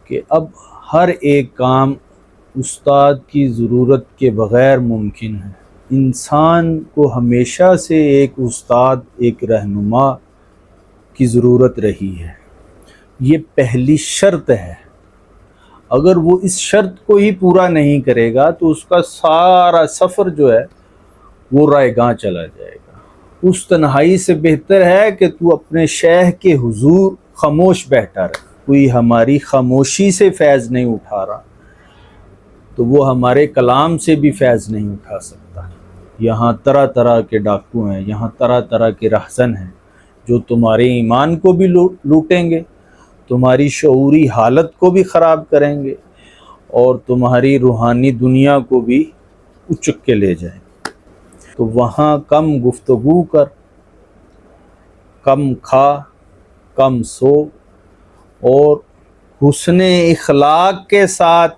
کہ اب ہر ایک کام استاد کی ضرورت کے بغیر ممکن ہے۔ انسان کو ہمیشہ سے ایک استاد، ایک رہنما کی ضرورت رہی ہے۔ یہ پہلی شرط ہے۔ اگر وہ اس شرط کو ہی پورا نہیں کرے گا تو اس کا سارا سفر جو ہے وہ رائے گاں چلا جائے گا۔ اس تنہائی سے بہتر ہے کہ تو اپنے شیخ کے حضور خاموش بیٹھا رہے۔ کوئی ہماری خاموشی سے فیض نہیں اٹھا رہا تو وہ ہمارے کلام سے بھی فیض نہیں اٹھا سکتا۔ یہاں طرح طرح کے ڈاکو ہیں، یہاں طرح طرح کے رہزن ہیں جو تمہارے ایمان کو بھی لوٹیں گے، تمہاری شعوری حالت کو بھی خراب کریں گے اور تمہاری روحانی دنیا کو بھی اچک کے لے جائیں گے۔ تو وہاں کم گفتگو کر، کم کھا، کم سو، اور حسن اخلاق کے ساتھ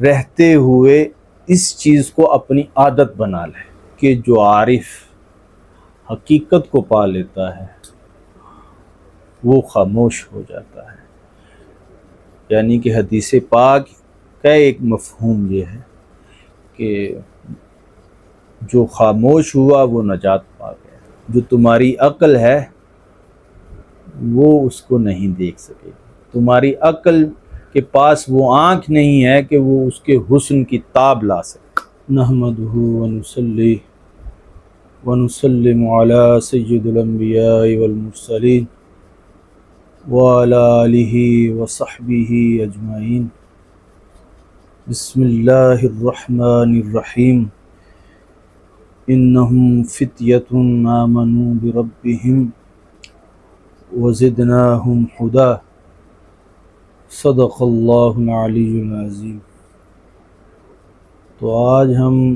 رہتے ہوئے اس چیز کو اپنی عادت بنا لے کہ جو عارف حقیقت کو پا لیتا ہے وہ خاموش ہو جاتا ہے۔ یعنی کہ حدیث پاک کا ایک مفہوم یہ ہے کہ جو خاموش ہوا وہ نجات پا گیا۔ جو تمہاری عقل ہے وہ اس کو نہیں دیکھ سکے گی، تمہاری عقل کے پاس وہ آنکھ نہیں ہے کہ وہ اس کے حسن کی تاب لا سکے۔ نحمدہ ونصلی ونسلم علی سید الانبیاء والمرسلین وعلی آلہ وصحبہ اجمعین۔ بسم اللہ الرحمن الرحیم۔ انہم فتیۃ آمنوا بربہم وزدناہم ہدی۔ صدق اللہ العلی العظیم۔ تو آج ہم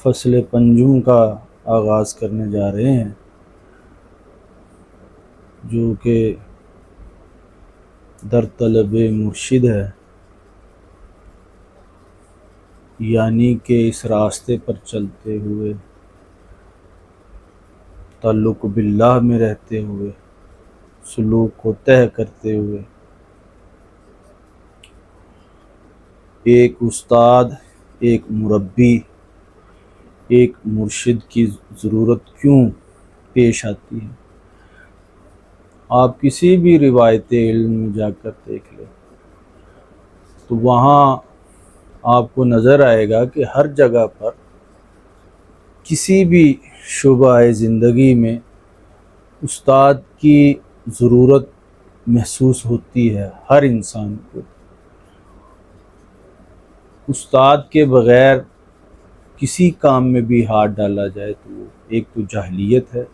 فصل پنجم کا آغاز کرنے جا رہے ہیں، جو کہ در طلب مرشد ہے، یعنی کہ اس راستے پر چلتے ہوئے، تعلق باللہ میں رہتے ہوئے، سلوک کو طے کرتے ہوئے ایک استاد، ایک مربی، ایک مرشد کی ضرورت کیوں پیش آتی ہے۔ آپ کسی بھی روایت علم میں جا کر دیکھ لیں تو وہاں آپ کو نظر آئے گا کہ ہر جگہ پر کسی بھی شعبہ زندگی میں استاد کی ضرورت محسوس ہوتی ہے۔ ہر انسان کو استاد کے بغیر کسی کام میں بھی ہاتھ ڈالا جائے تو ایک تو جاہلیت ہے،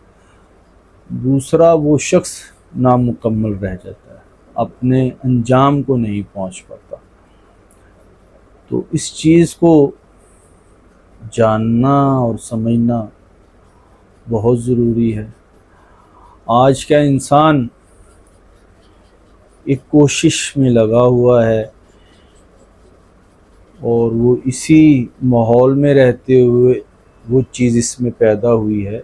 دوسرا وہ شخص نامکمل رہ جاتا ہے، اپنے انجام کو نہیں پہنچ پاتا۔ تو اس چیز کو جاننا اور سمجھنا بہت ضروری ہے۔ آج کا انسان ایک کوشش میں لگا ہوا ہے اور وہ اسی ماحول میں رہتے ہوئے وہ چیز اس میں پیدا ہوئی ہے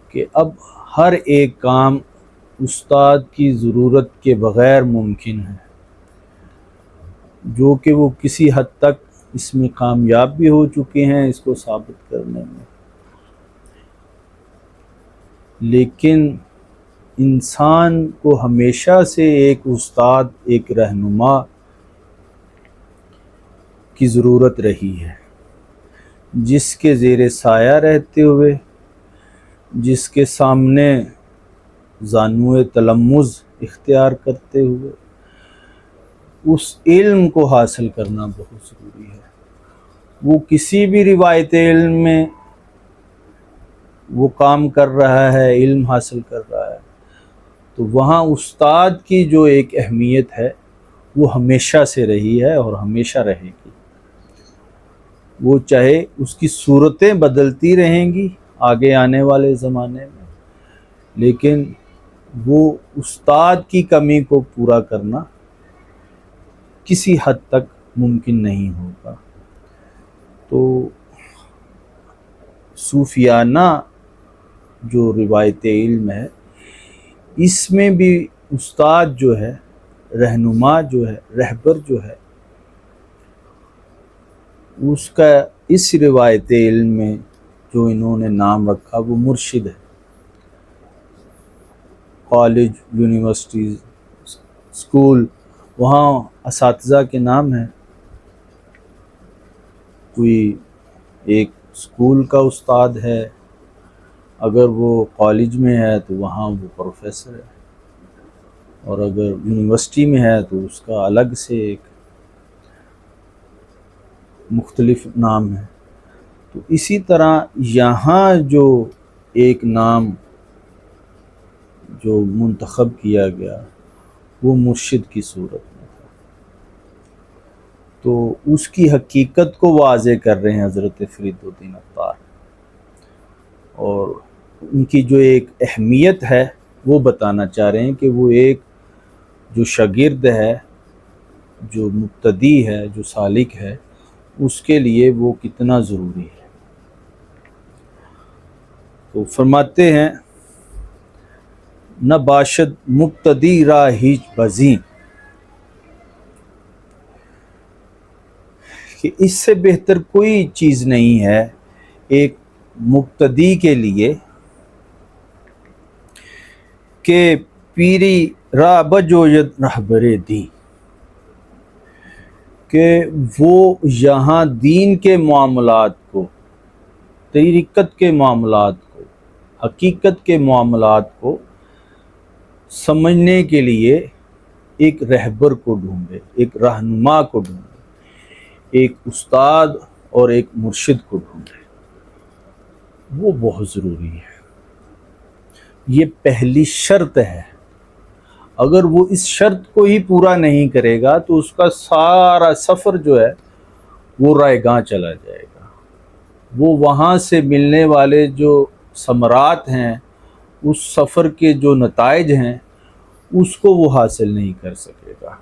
کہ اب ہر ایک کام استاد کی ضرورت کے بغیر ممکن ہے، جو کہ وہ کسی حد تک اس میں کامیاب بھی ہو چکے ہیں اس کو ثابت کرنے میں۔ لیکن انسان کو ہمیشہ سے ایک استاد، ایک رہنما کی ضرورت رہی ہے، جس کے زیر سایہ رہتے ہوئے، جس کے سامنے زانو تلمذ اختیار کرتے ہوئے اس علم کو حاصل کرنا بہت ضروری ہے۔ وہ کسی بھی روایت علم میں وہ کام کر رہا ہے، علم حاصل کر رہا ہے، تو وہاں استاد کی جو ایک اہمیت ہے وہ ہمیشہ سے رہی ہے اور ہمیشہ رہے گی۔ وہ چاہے اس کی صورتیں بدلتی رہیں گی آگے آنے والے زمانے میں، لیکن وہ استاد کی کمی کو پورا کرنا کسی حد تک ممکن نہیں ہوگا۔ تو صوفیانہ جو روایت علم ہے اس میں بھی استاد جو ہے، رہنما جو ہے، رہبر جو ہے، اس کا اس روایت علم میں جو انہوں نے نام رکھا وہ مرشد ہے۔ کالج، یونیورسٹیز، اسکول، وہاں اساتذہ کے نام ہیں۔ کوئی ایک اسکول کا استاد ہے، اگر وہ کالج میں ہے تو وہاں وہ پروفیسر ہے، اور اگر یونیورسٹی میں ہے تو اس کا الگ سے ایک مختلف نام ہے۔ تو اسی طرح یہاں جو ایک نام جو منتخب کیا گیا وہ مرشد کی صورت میں تھا، تو اس کی حقیقت کو واضح کر رہے ہیں حضرت فرید الدین عطار، اور ان کی جو ایک اہمیت ہے وہ بتانا چاہ رہے ہیں کہ وہ ایک جو شاگرد ہے، جو مبتدی ہے، جو سالک ہے، اس کے لیے وہ کتنا ضروری ہے۔ تو فرماتے ہیں نہ باشد مبتدی را ہیچ بزیں، کہ اس سے بہتر کوئی چیز نہیں ہے ایک مبتدی کے لیے کہ پیری را بجوید رہبر دی، کہ وہ یہاں دین کے معاملات کو، طریقت کے معاملات کو، حقیقت کے معاملات کو سمجھنے کے لیے ایک رہبر کو ڈھونڈے، ایک رہنما کو ڈھونڈے، ایک استاد اور ایک مرشد کو ڈھونڈے۔ وہ بہت ضروری ہے، یہ پہلی شرط ہے۔ اگر وہ اس شرط کو ہی پورا نہیں کرے گا تو اس کا سارا سفر جو ہے وہ رائے گاں چلا جائے گا، وہ وہاں سے ملنے والے جو ثمرات ہیں، اس سفر کے جو نتائج ہیں، اس کو وہ حاصل نہیں کر سکے گا،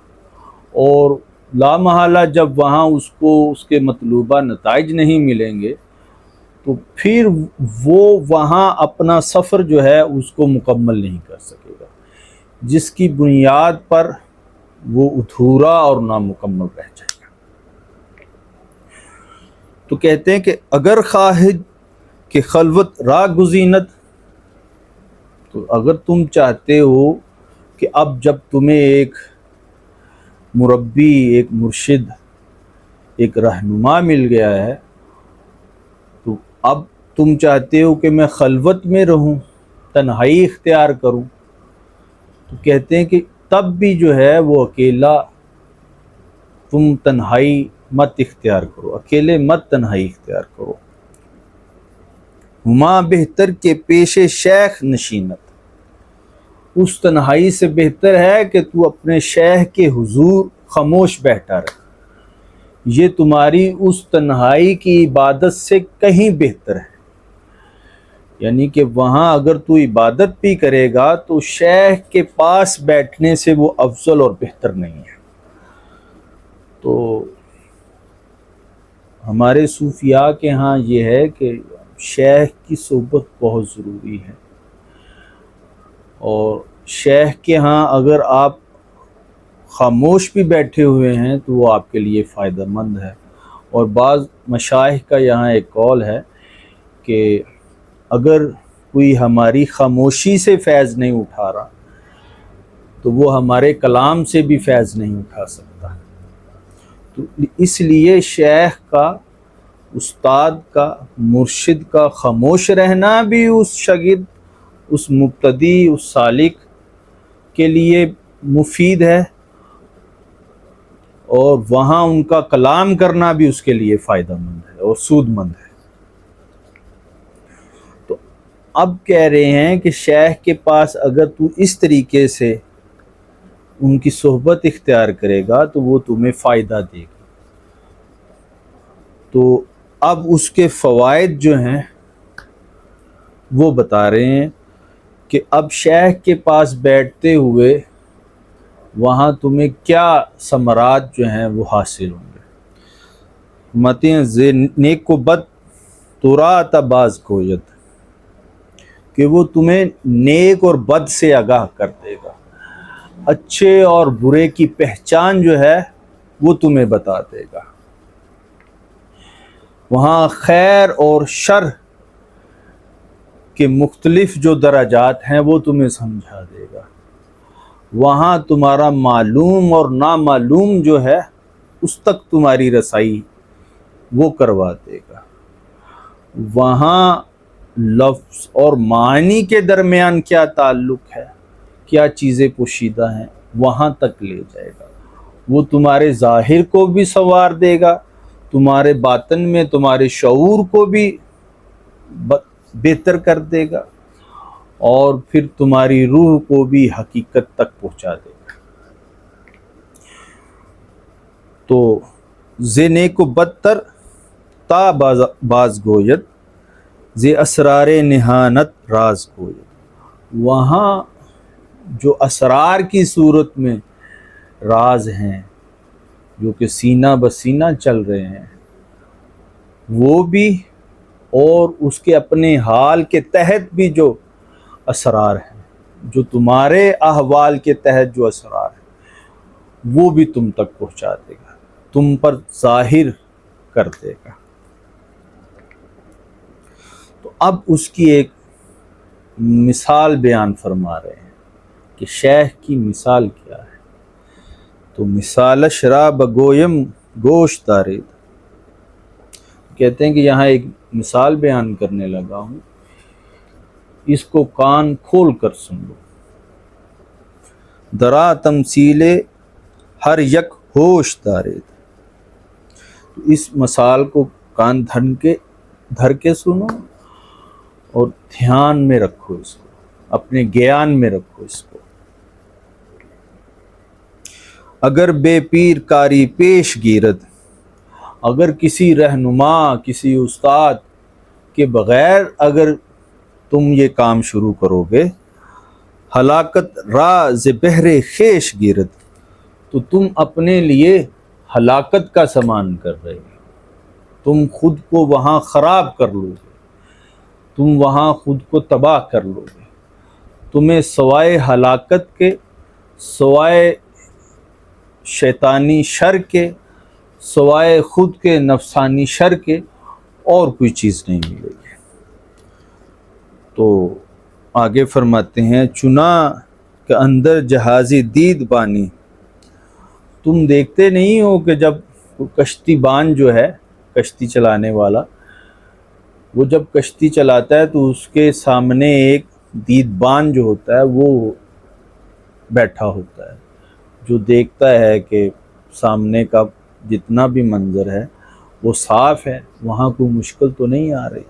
اور لا محالہ جب وہاں اس کو اس کے مطلوبہ نتائج نہیں ملیں گے تو پھر وہ وہاں اپنا سفر جو ہے اس کو مکمل نہیں کر سکے گا، جس کی بنیاد پر وہ ادھورا اور نامکمل رہ جائے گا۔ تو کہتے ہیں کہ اگر خواہد کہ خلوت را گزینت، تو اگر تم چاہتے ہو کہ اب جب تمہیں ایک مربی، ایک مرشد، ایک رہنما مل گیا ہے، تو اب تم چاہتے ہو کہ میں خلوت میں رہوں، تنہائی اختیار کروں، تو کہتے ہیں کہ تب بھی جو ہے وہ اکیلا تم تنہائی مت اختیار کرو، اکیلے مت تنہائی اختیار کرو۔ ہما بہتر کے پیش شیخ نشینت، اس تنہائی سے بہتر ہے کہ تو اپنے شیخ کے حضور خاموش بیٹھا رہے، یہ تمہاری اس تنہائی کی عبادت سے کہیں بہتر ہے۔ یعنی کہ وہاں اگر تو عبادت بھی کرے گا تو شیخ کے پاس بیٹھنے سے وہ افضل اور بہتر نہیں ہے۔ تو ہمارے صوفیاء کے ہاں یہ ہے کہ شیخ کی صحبت بہت ضروری ہے، اور شیخ کے ہاں اگر آپ خاموش بھی بیٹھے ہوئے ہیں تو وہ آپ کے لیے فائدہ مند ہے۔ اور بعض مشائخ کا یہاں ایک قول ہے کہ اگر کوئی ہماری خاموشی سے فیض نہیں اٹھا رہا تو وہ ہمارے کلام سے بھی فیض نہیں اٹھا سکتا۔ تو اس لیے شیخ کا، استاد کا، مرشد کا خاموش رہنا بھی اس شاگرد، اس مبتدی، اس سالک کے لیے مفید ہے، اور وہاں ان کا کلام کرنا بھی اس کے لیے فائدہ مند ہے اور سود مند ہے۔ تو اب کہہ رہے ہیں کہ شیخ کے پاس اگر تو اس طریقے سے ان کی صحبت اختیار کرے گا تو وہ تمہیں فائدہ دے گا۔ تو اب اس کے فوائد جو ہیں وہ بتا رہے ہیں کہ اب شیخ کے پاس بیٹھتے ہوئے وہاں تمہیں کیا ثمرات جو ہیں وہ حاصل ہوں گے۔ متیں نیک و بد تورا تباز کویت، کہ وہ تمہیں نیک اور بد سے آگاہ کر دے گا۔ اچھے اور برے کی پہچان جو ہے وہ تمہیں بتا دے گا، وہاں خیر اور شر کے مختلف جو درجات ہیں وہ تمہیں سمجھا دے گا، وہاں تمہارا معلوم اور نامعلوم جو ہے اس تک تمہاری رسائی وہ کروا دے گا، وہاں لفظ اور معنی کے درمیان کیا تعلق ہے، کیا چیزیں پوشیدہ ہیں، وہاں تک لے جائے گا، وہ تمہارے ظاہر کو بھی سنوار دے گا، تمہارے باطن میں تمہارے شعور کو بھی بہتر کر دے گا، اور پھر تمہاری روح کو بھی حقیقت تک پہنچا دے گا۔ تو زنے کو بدتر تا باز گوید، زی اسرار نہانت راز گوید، وہاں جو اسرار کی صورت میں راز ہیں جو کہ سینہ بسینہ چل رہے ہیں وہ بھی، اور اس کے اپنے حال کے تحت بھی جو اسرار ہیں، جو تمہارے احوال کے تحت جو اسرار ہیں وہ بھی تم تک پہنچا دے گا، تم پر ظاہر کر دے گا۔ تو اب اس کی ایک مثال بیان فرما رہے ہیں کہ شیخ کی مثال کیا ہے۔ تو مثال شراب گویم گوشت دارید، کہتے ہیں کہ یہاں ایک مثال بیان کرنے لگا ہوں، اس کو کان کھول کر سن لو۔ درا تمثیل ہر یک ہوش دارید، تو اس مثال کو کان دھر کے سنو اور دھیان میں رکھو، اس کو اپنے گیان میں رکھو اس کو۔ اگر بے پیر کاری پیش گیرد، اگر کسی رہنما کسی استاد کے بغیر اگر تم یہ کام شروع کرو گے، ہلاکت را ز بہر خیش گیرد، تو تم اپنے لیے ہلاکت کا سامان کر رہے ہو، تم خود کو وہاں خراب کر لو گے، تم وہاں خود کو تباہ کر لو گے، تمہیں سوائے ہلاکت کے، سوائے شیطانی شر کے، سوائے خود کے نفسانی شر کے اور کوئی چیز نہیں ملے گی۔ تو آگے فرماتے ہیں، چنا کے اندر جہازی دید بانی، تم دیکھتے نہیں ہو کہ جب کشتی بان جو ہے، کشتی چلانے والا، وہ جب کشتی چلاتا ہے تو اس کے سامنے ایک دید بان جو ہوتا ہے وہ بیٹھا ہوتا ہے، جو دیکھتا ہے کہ سامنے کا جتنا بھی منظر ہے وہ صاف ہے، وہاں کوئی مشکل تو نہیں آ رہی۔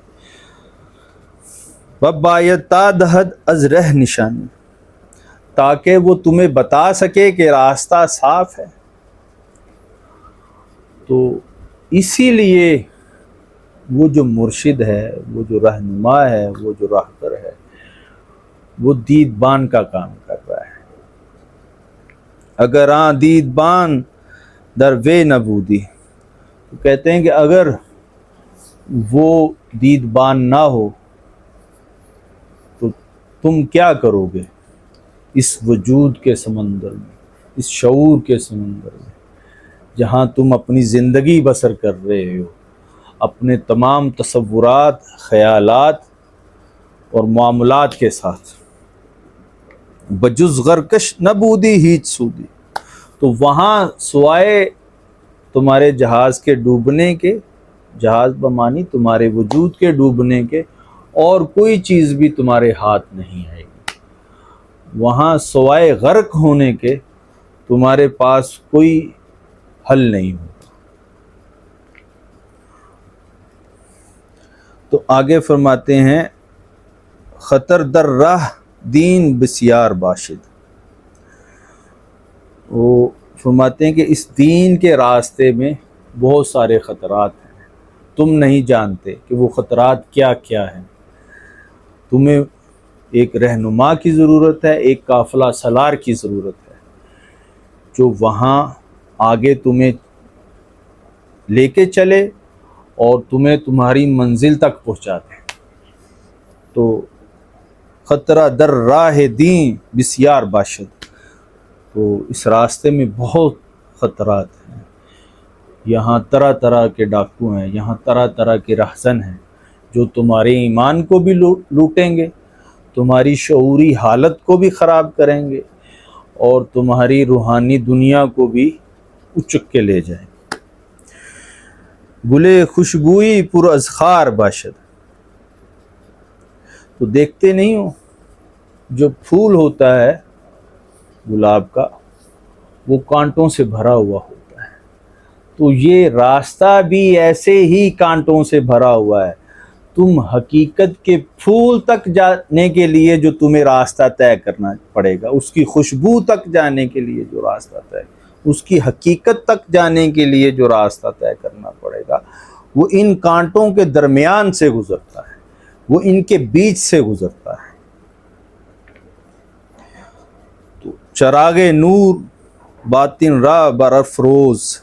وَبَایَدْ تا دہد از رہ نشانی، تاکہ وہ تمہیں بتا سکے کہ راستہ صاف ہے۔ تو اسی لیے وہ جو مرشد ہے، وہ جو رہنما ہے، وہ جو راہبر ہے، وہ دید بان کا کام کر رہا ہے۔ اگر دید بان در وے نبودی، تو کہتے ہیں کہ اگر وہ دید بان نہ ہو تو تم کیا کرو گے اس وجود کے سمندر میں، اس شعور کے سمندر میں، جہاں تم اپنی زندگی بسر کر رہے ہو، اپنے تمام تصورات، خیالات اور معاملات کے ساتھ۔ بجز غرکش نبودی ہیچ سودی، تو وہاں سوائے تمہارے جہاز کے ڈوبنے کے، جہاز بمانی تمہارے وجود کے ڈوبنے کے، اور کوئی چیز بھی تمہارے ہاتھ نہیں آئے گی، وہاں سوائے غرق ہونے کے تمہارے پاس کوئی حل نہیں ہوگا۔ تو آگے فرماتے ہیں، خطر در راہ دین بسیار باشد، وہ فرماتے ہیں کہ اس دین کے راستے میں بہت سارے خطرات ہیں، تم نہیں جانتے کہ وہ خطرات کیا کیا ہیں۔ تمہیں ایک رہنما کی ضرورت ہے، ایک قافلہ سالار کی ضرورت ہے جو وہاں آگے تمہیں لے کے چلے اور تمہیں تمہاری منزل تک پہنچا دے۔ تو خطرہ در راہ دین بسیار باشد، تو اس راستے میں بہت خطرات ہیں، یہاں طرح طرح کے ڈاکو ہیں، یہاں طرح طرح کے رہزن ہیں جو تمہارے ایمان کو بھی لوٹیں گے، تمہاری شعوری حالت کو بھی خراب کریں گے، اور تمہاری روحانی دنیا کو بھی اچک کے لے جائیں گے۔ گلے خوشبوئی پر ازخار باشد، تو دیکھتے نہیں ہو جو پھول ہوتا ہے گلاب کا وہ کانٹوں سے بھرا ہوا ہوتا ہے، تو یہ راستہ بھی ایسے ہی کانٹوں سے بھرا ہوا ہے۔ تم حقیقت کے پھول تک جانے کے لیے جو تمہیں راستہ طے کرنا پڑے گا، اس کی خوشبو تک جانے کے لیے جو راستہ طے، اس کی حقیقت تک جانے کے لیے جو راستہ طے کرنا پڑے گا، وہ ان کانٹوں کے درمیان سے گزرتا ہے، وہ ان کے بیچ سے گزرتا ہے۔ تو چراغ نور باطن راہ برافروز،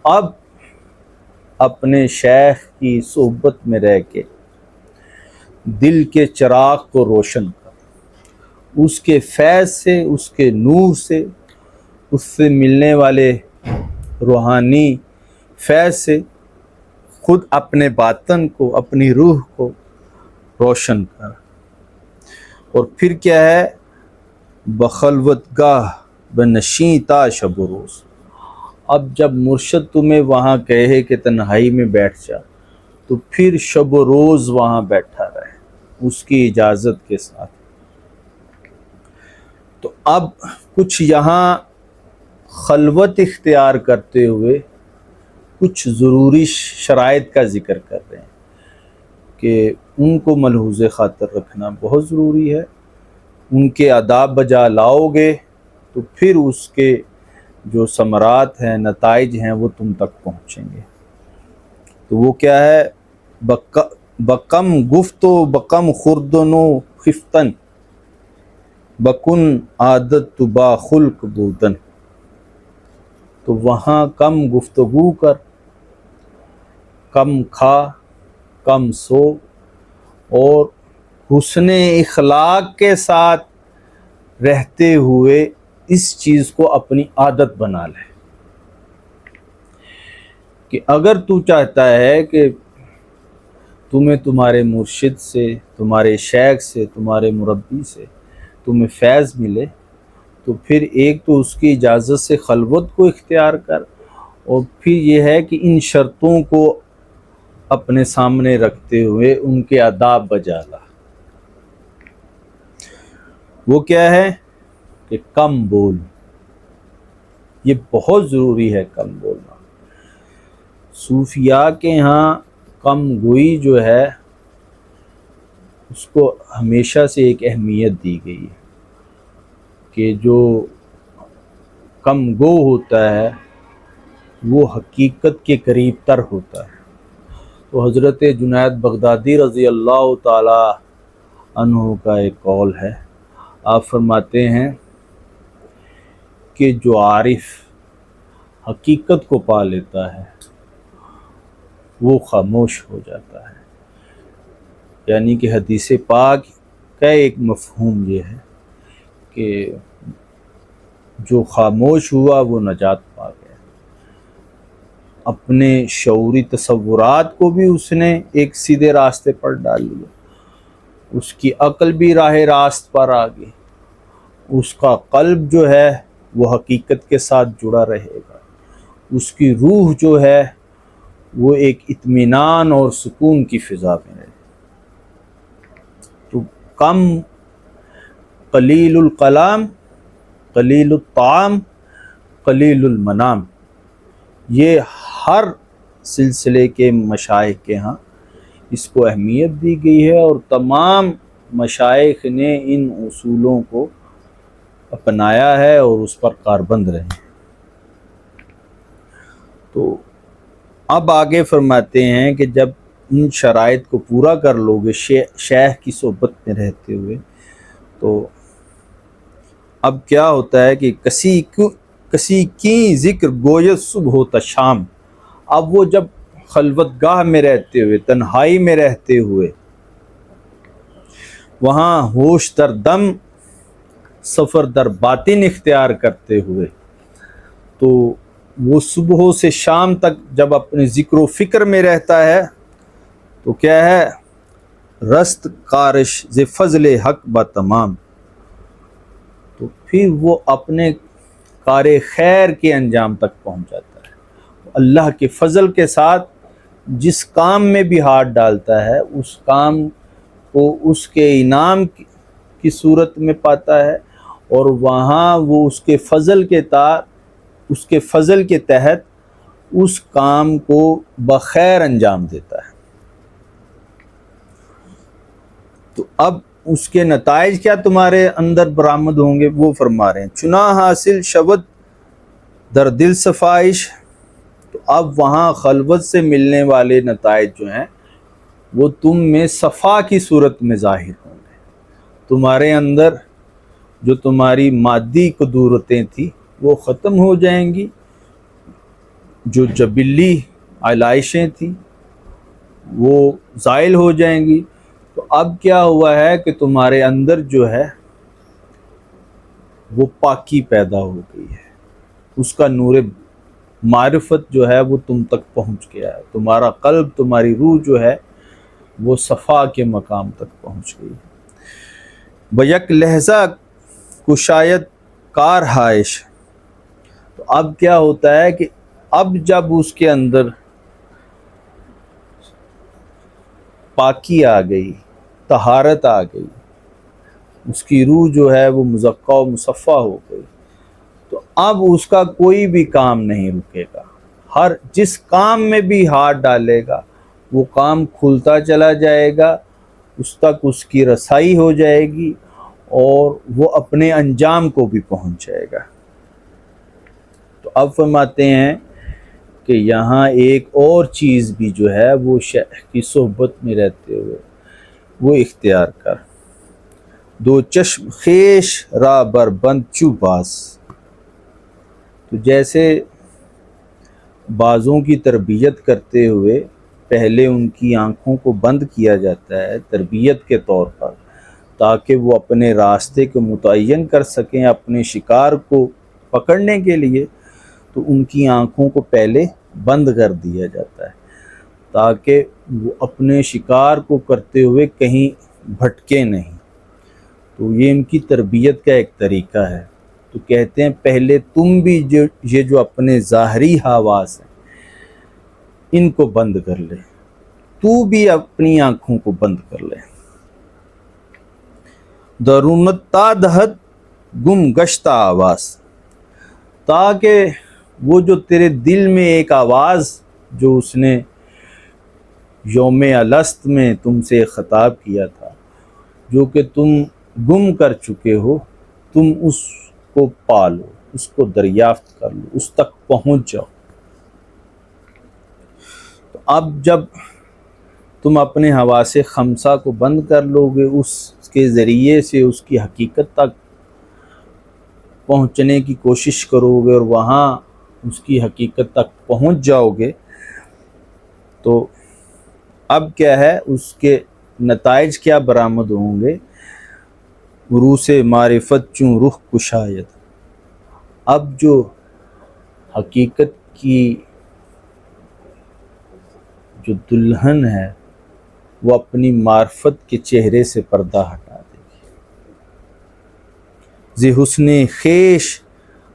اب اپنے شیخ کی صحبت میں رہ کے دل کے چراغ کو روشن کر، اس کے فیض سے، اس کے نور سے، اس سے ملنے والے روحانی فیض سے خود اپنے باطن کو، اپنی روح کو روشن کر۔ اور پھر کیا ہے، بخلوت گاہ بنشیں تا شب و روز، اب جب مرشد تمہیں وہاں کہے کہ تنہائی میں بیٹھ جا، تو پھر شب و روز وہاں بیٹھا رہے اس کی اجازت کے ساتھ۔ تو اب کچھ یہاں خلوت اختیار کرتے ہوئے کچھ ضروری شرائط کا ذکر کر رہے ہیں کہ ان کو ملحوظ خاطر رکھنا بہت ضروری ہے، ان کے آداب بجا لاؤ گے تو پھر اس کے جو ثمرات ہیں، نتائج ہیں، وہ تم تک پہنچیں گے۔ تو وہ کیا ہے، بکم گفت و بکم خوردن و خفتن، بکن عادت تو با خلق بودن۔ تو وہاں کم گفتگو کر، کم کھا، کم سو، اور حسن اخلاق کے ساتھ رہتے ہوئے اس چیز کو اپنی عادت بنا لے کہ اگر تو چاہتا ہے کہ تمہیں تمہارے مرشد سے، تمہارے شیخ سے، تمہارے مربی سے تمہیں فیض ملے، تو پھر ایک تو اس کی اجازت سے خلوت کو اختیار کر، اور پھر یہ ہے کہ ان شرطوں کو اپنے سامنے رکھتے ہوئے ان کے آداب بجا لا۔ وہ کیا ہے کہ کم بول، یہ بہت ضروری ہے کم بولنا۔ صوفیاء کے ہاں کم گوئی جو ہے اس کو ہمیشہ سے ایک اہمیت دی گئی ہے کہ جو کم گو ہوتا ہے وہ حقیقت کے قریب تر ہوتا ہے۔ تو حضرت جنید بغدادی رضی اللہ تعالی عنہ کا ایک قول ہے، آپ فرماتے ہیں کہ جو عارف حقیقت کو پا لیتا ہے وہ خاموش ہو جاتا ہے۔ یعنی کہ حدیث پاک کا ایک مفہوم یہ ہے کہ جو خاموش ہوا وہ نجات پا گیا۔ اپنے شعوری تصورات کو بھی اس نے ایک سیدھے راستے پر ڈال لیا، اس کی عقل بھی راہ راست پر آ گئی، اس کا قلب جو ہے وہ حقیقت کے ساتھ جڑا رہے گا، اس کی روح جو ہے وہ ایک اطمینان اور سکون کی فضا میں رہے۔ تو کم، قلیل الکلام، قلیل الطعام، قلیل المنام، یہ ہر سلسلے کے مشائخ کے ہاں اس کو اہمیت دی گئی ہے، اور تمام مشائخ نے ان اصولوں کو اپنایا ہے اور اس پر کاربند رہے ہیں۔ تو اب آگے فرماتے ہیں کہ جب ان شرائط کو پورا کر لو گے شیخ کی صحبت میں رہتے ہوئے، تو اب کیا ہوتا ہے کہ کسی کی ذکر گویت صبح ہوتا شام، اب وہ جب خلوت گاہ میں رہتے ہوئے، تنہائی میں رہتے ہوئے، وہاں ہوش در دم سفر در باطن اختیار کرتے ہوئے، تو وہ صبح سے شام تک جب اپنے ذکر و فکر میں رہتا ہے تو کیا ہے، رست کارش ز فضل حق با تمام، تو پھر وہ اپنے کار خیر کے انجام تک پہنچ جاتا ہے۔ اللہ کے فضل کے ساتھ جس کام میں بھی ہاتھ ڈالتا ہے اس کام کو اس کے انعام کی صورت میں پاتا ہے، اور وہاں وہ اس کے فضل کے تحت اس کام کو بخیر انجام دیتا ہے۔ تو اب اس کے نتائج کیا تمہارے اندر برآمد ہوں گے، وہ فرما رہے ہیں چنا حاصل شود در دل صفائش، تو اب وہاں خلوت سے ملنے والے نتائج جو ہیں وہ تم میں صفا کی صورت میں ظاہر ہوں گے۔ تمہارے اندر جو تمہاری مادی قدرتیں تھیں وہ ختم ہو جائیں گی، جو جبلی علائشیں تھیں وہ زائل ہو جائیں گی۔ تو اب کیا ہوا ہے کہ تمہارے اندر جو ہے وہ پاکی پیدا ہو گئی ہے، اس کا نور معرفت جو ہے وہ تم تک پہنچ گیا ہے، تمہارا قلب، تمہاری روح جو ہے وہ صفا کے مقام تک پہنچ گئی ہے۔ بیک لہجہ کشایت کار ہائش، تو اب کیا ہوتا ہے کہ اب جب اس کے اندر پاکی آ گئی، طہارت آ گئی، اس کی روح جو ہے وہ مزکہ و مصفہ ہو گئی، تو اب اس کا کوئی بھی کام نہیں رکے گا۔ ہر جس کام میں بھی ہاتھ ڈالے گا وہ کام کھلتا چلا جائے گا، اس تک اس کی رسائی ہو جائے گی اور وہ اپنے انجام کو بھی پہنچ جائے گا۔ تو اب فرماتے ہیں کہ یہاں ایک اور چیز بھی جو ہے وہ شیخ کی صحبت میں رہتے ہوئے وہ اختیار کر، دو چشم خیش را بر بند چو باز، تو جیسے بازوں کی تربیت کرتے ہوئے پہلے ان کی آنکھوں کو بند کیا جاتا ہے تربیت کے طور پر، تاکہ وہ اپنے راستے کو متعین کر سکیں اپنے شکار کو پکڑنے کے لیے، تو ان کی آنکھوں کو پہلے بند کر دیا جاتا ہے تاکہ وہ اپنے شکار کو کرتے ہوئے کہیں بھٹکے نہیں۔ تو یہ ان کی تربیت کا ایک طریقہ ہے۔ تو کہتے ہیں پہلے تم بھی یہ جو اپنے ظاہری حواس ہیں ان کو بند کر لے، تو بھی اپنی آنکھوں کو بند کر لے۔ درونت تا دہت گم گشتہ آواز، تاکہ وہ جو تیرے دل میں ایک آواز جو اس نے یوم الست میں تم سے خطاب کیا تھا، جو کہ تم گم کر چکے ہو، تم اس کو پالو، اس کو دریافت کر لو، اس تک پہنچ جاؤ۔ تو اب جب تم اپنے حواس خمسہ کو بند کر لو گے، اس کے ذریعے سے اس کی حقیقت تک پہنچنے کی کوشش کرو گے اور وہاں اس کی حقیقت تک پہنچ جاؤ گے، تو اب کیا ہے، اس کے نتائج کیا برآمد ہوں گے، عروس معرفت چوں رخ کشایت، اب جو حقیقت کی جو دلہن ہے وہ اپنی معرفت کے چہرے سے پردہ ہٹا دے گی۔ ذی حسن خیش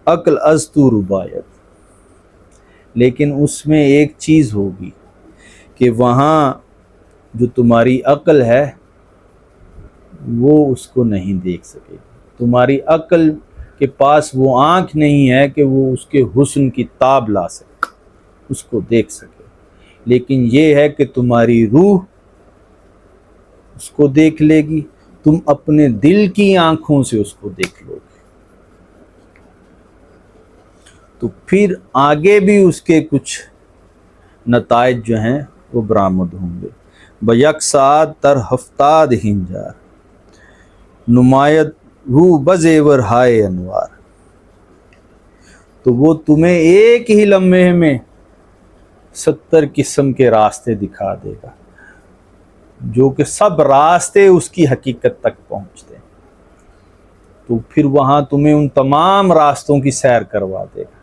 عقل از تو ربایت، لیکن اس میں ایک چیز ہوگی کہ وہاں جو تمہاری عقل ہے وہ اس کو نہیں دیکھ سکے گی۔ تمہاری عقل کے پاس وہ آنکھ نہیں ہے کہ وہ اس کے حسن کی تاب لا سکے، اس کو دیکھ سکے، لیکن یہ ہے کہ تمہاری روح اس کو دیکھ لے گی، تم اپنے دل کی آنکھوں سے اس کو دیکھ لو گے، تو پھر آگے بھی اس کے کچھ نتائج جو ہیں وہ برآمد ہوں گے۔ بیک ساعت تر ہفتاد ہنجار نمایت رو بزیور ہائے انوار، تو وہ تمہیں ایک ہی لمحے میں 70 قسم کے راستے دکھا دے گا، جو کہ سب راستے اس کی حقیقت تک پہنچتے ہیں۔ تو پھر وہاں تمہیں ان تمام راستوں کی سیر کروا دے گا.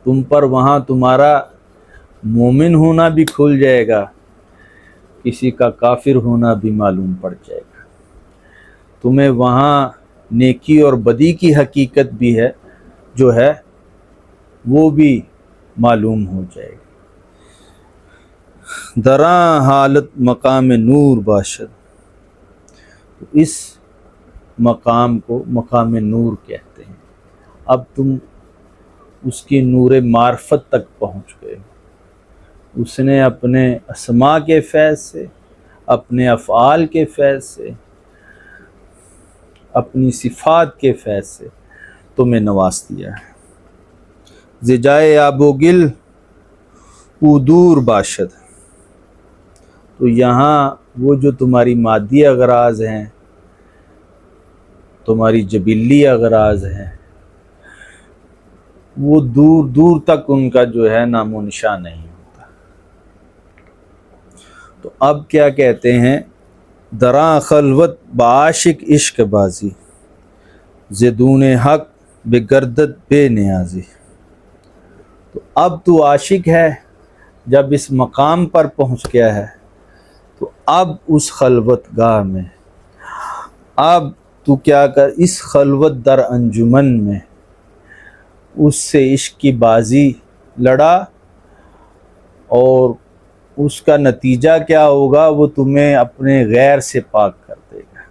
تم پر وہاں تمہارا مومن ہونا بھی کھل جائے گا، کسی کا کافر ہونا بھی معلوم پڑ جائے گا. تمہیں وہاں نیکی اور بدی کی حقیقت بھی ہے جو ہے وہ بھی معلوم ہو جائے گا. دراں حالت مقام نور باشد، اس مقام کو مقام نور کہتے ہیں. اب تم اس کی نور معرفت تک پہنچ گئے. اس نے اپنے اسماء کے فیض سے، اپنے افعال کے فیض سے، اپنی صفات کے فیض سے تمہیں نواز دیا ہے. زجائے آب و گل او دور باشد، تو یہاں وہ جو تمہاری مادی اغراض ہیں، تمہاری جبلی اغراض ہیں، وہ دور دور تک ان کا جو ہے نام و نشان نہیں ہوتا. تو اب کیا کہتے ہیں، دراں خلوت بعاشق عشق بازی، زدون حق بگردت بے نیازی. تو اب تو عاشق ہے، جب اس مقام پر پہنچ گیا ہے تو اب اس خلوت گاہ میں، اب تو کیا کر، اس خلوت در انجمن میں اس سے عشق کی بازی لڑا، اور اس کا نتیجہ کیا ہوگا، وہ تمہیں اپنے غیر سے پاک کر دے گا.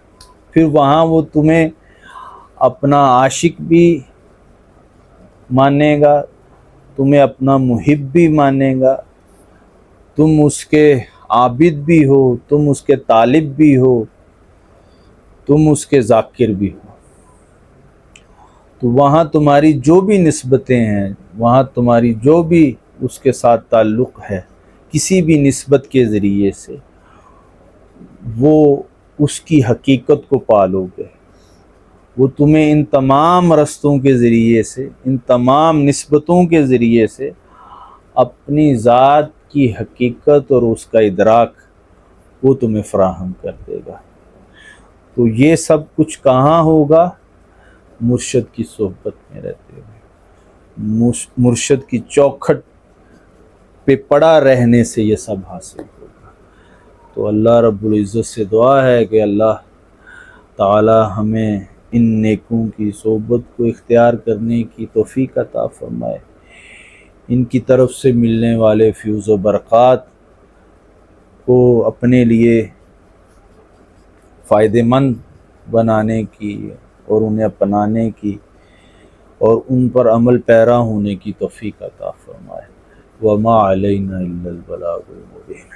پھر وہاں وہ تمہیں اپنا عاشق بھی مانے گا، تمہیں اپنا محب بھی مانے گا، تم اس کے عابد بھی ہو، تم اس کے طالب بھی ہو، تم اس کے ذاکر بھی ہو. تو وہاں تمہاری جو بھی نسبتیں ہیں، وہاں تمہاری جو بھی اس کے ساتھ تعلق ہے کسی بھی نسبت کے ذریعے سے، وہ اس کی حقیقت کو پالو گے. وہ تمہیں ان تمام رستوں کے ذریعے سے، ان تمام نسبتوں کے ذریعے سے اپنی ذات کی حقیقت اور اس کا ادراک وہ تمہیں فراہم کر دے گا. تو یہ سب کچھ کہاں ہوگا؟ مرشد کی صحبت میں رہتے ہوئے، مرشد کی چوکھٹ پہ پڑا رہنے سے یہ سب حاصل ہوگا. تو اللہ رب العزت سے دعا ہے کہ اللہ تعالی ہمیں ان نیکوں کی صحبت کو اختیار کرنے کی توفیق عطا فرمائے، ان کی طرف سے ملنے والے فیوز و برکات کو اپنے لیے فائدہ مند بنانے کی اور انہیں اپنانے کی اور ان پر عمل پیرا ہونے کی توفیق عطا فرمائے. وما علینا الا البلاغ المبین.